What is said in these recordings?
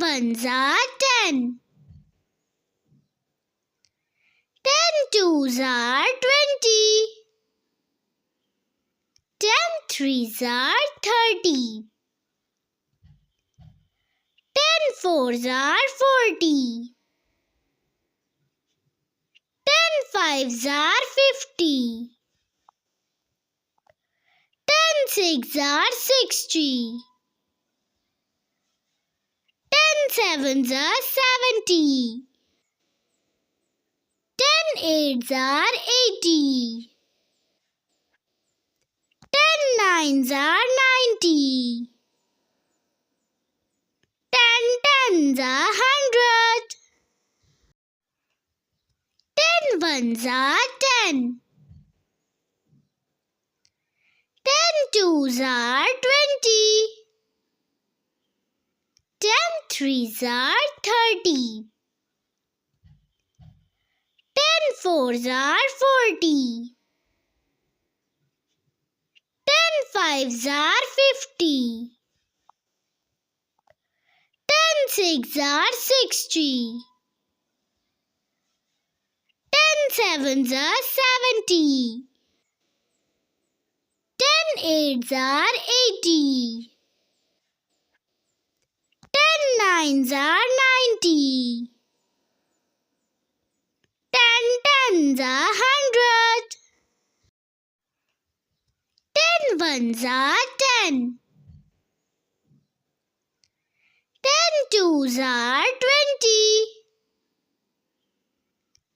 ones are 10. 10 twos are 20. 10 threes are 30. 10 fours are 40. 10 fives are 50. 10 six are 60. 10 sevens are 70. 10 eights are 80. 10 nines are 90. 10 tens are 100. 10 ones are 10. 10 twos are 20. 10 threes are 30. 10 fours are 40. 10 fives are 50. 10 six are 60. 10 sevens are 70. 10 eights are 80. 10 nines are 90. 10 tens are 100. 10 ones are 10. 10 twos are 20.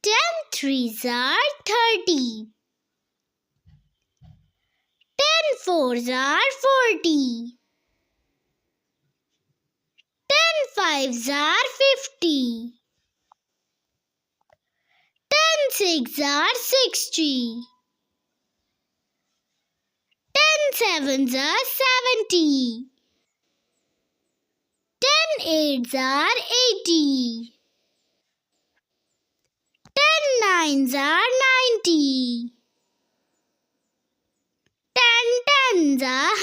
10 threes are 30. 10 fours are 40. 10 fives are 50. 10 six are 60. 10 sevens are 70. 10 eights are 80. 10 nines are 90. 10 tens are